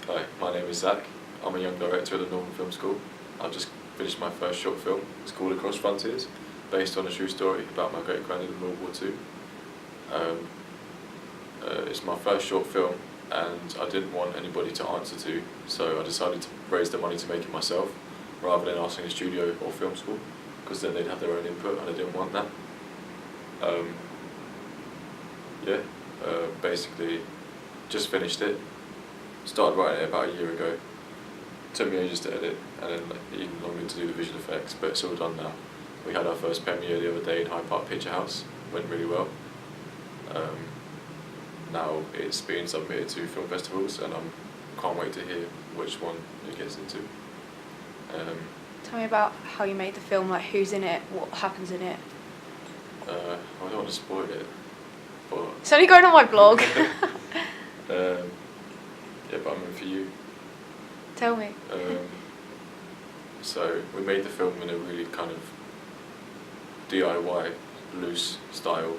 Hi, my name is Zach. I'm a young director at the Northern Film School. I've just finished my first short film. It's called Across Frontiers, based on a true story about my great-granddad in World War II. It's my first short film, and I didn't want anybody to answer to, so I decided to raise the money to make it myself, rather than asking a studio or film school, because then they'd have their own input, and I didn't want that. Basically, just finished it. Started writing it about a year ago. Took me ages to edit, and then even longer to do the visual effects, but it's all done now. We had our first premiere the other day in Hyde Park Picture House. Went really well. Now it's being submitted to film festivals, and I can't wait to hear which one it gets into. Tell me about how you made the film, like who's in it, what happens in it. I don't want to spoil it, but It's only going on my blog. but I mean for you. Tell me. So we made the film in a really kind of DIY, loose style.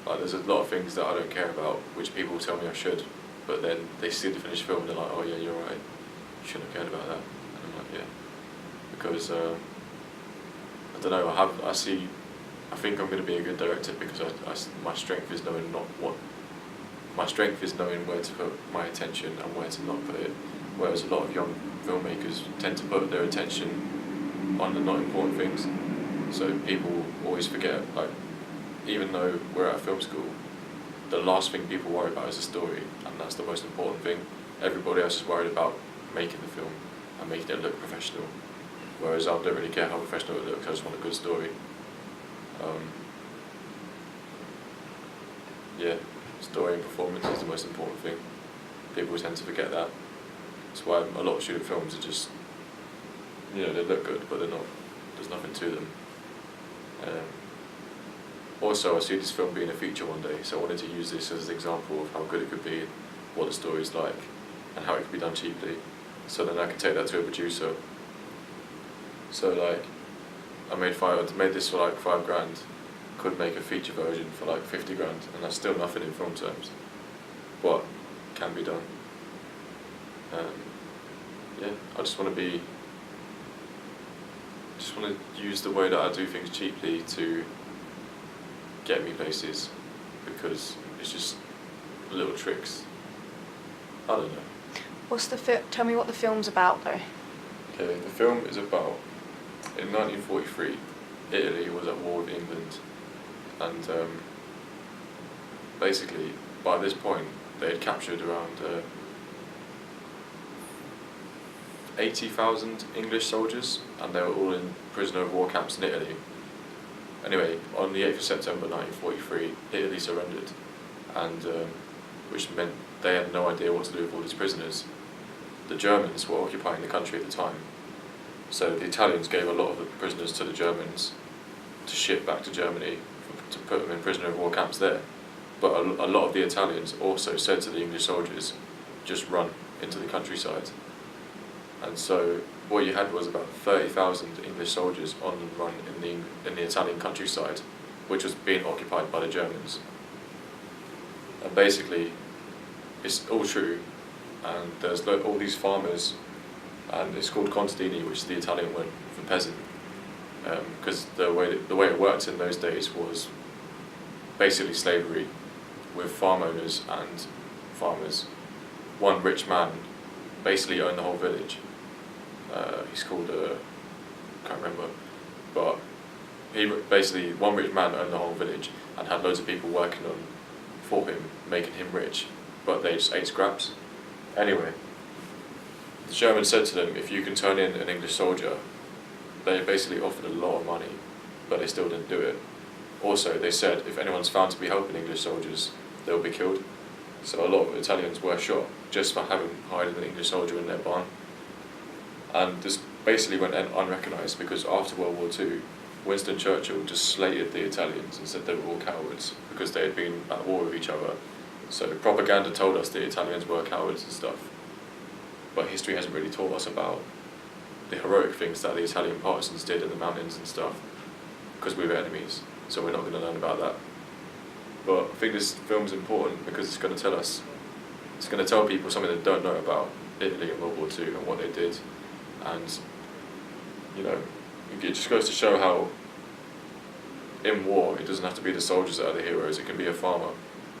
Like there's a lot of things that I don't care about, which people tell me I should, but then they see the finished film and they're like, oh yeah, you're right, you shouldn't have cared about that. And I'm like, yeah, because I don't know. I think I'm going to be a good director because my strength is knowing where to put my attention and where to not put it. Whereas a lot of young filmmakers tend to put their attention on the not important things. So people always forget, like, even though we're at a film school, the last thing people worry about is the story, and that's the most important thing. Everybody else is worried about making the film and making it look professional. Whereas I don't really care how professional it looks, I just want a good story. Story and performance is the most important thing. People tend to forget that. That's why a lot of student films are just, they look good, but they're not. There's nothing to them. Also, I see this film being a feature one day, so I wanted to use this as an example of how good it could be, what the story's like, and how it could be done cheaply. So then I could take that to a producer. So like, I made this for like $5,000. Could make a feature version for like 50 grand, and that's still nothing in film terms, but can be done. I just want to use the way that I do things cheaply to get me places, because it's just little tricks. I don't know. Tell me what the film's about, though. Okay, the film is about, in 1943, Italy was at war with England. And basically, by this point, they had captured around 80,000 English soldiers, and they were all in prisoner of war camps in Italy. Anyway, on the 8th of September 1943, Italy surrendered, and which meant they had no idea what to do with all these prisoners. The Germans were occupying the country at the time, so the Italians gave a lot of the prisoners to the Germans to ship back to Germany, to put them in prisoner of war camps there. But a lot of the Italians also said to the English soldiers, just run into the countryside. And so what you had was about 30,000 English soldiers on the run in the Italian countryside, which was being occupied by the Germans. And basically, it's all true, and there's all these farmers, and it's called contadini, which is the Italian word for peasant. Because the way it worked in those days was basically slavery, with farm owners and farmers. One rich man basically owned the whole village. He's called, can't remember, but one rich man owned the whole village and had loads of people working for him, making him rich, but they just ate scraps. Anyway, the Germans said to them, if you can turn in an English soldier, they basically offered a lot of money, but they still didn't do it. Also, they said if anyone's found to be helping English soldiers, they'll be killed. So a lot of Italians were shot just for having hired an English soldier in their barn. And this basically went unrecognised because after World War II, Winston Churchill just slated the Italians and said they were all cowards because they had been at war with each other. So propaganda told us the Italians were cowards and stuff. But history hasn't really taught us about the heroic things that the Italian partisans did in the mountains and stuff, because we were enemies, so we're not going to learn about that. But I think this film's important because it's going to tell people something they don't know about Italy in World War II and what they did, and you know, it just goes to show how in war it doesn't have to be the soldiers that are the heroes. It can be a farmer,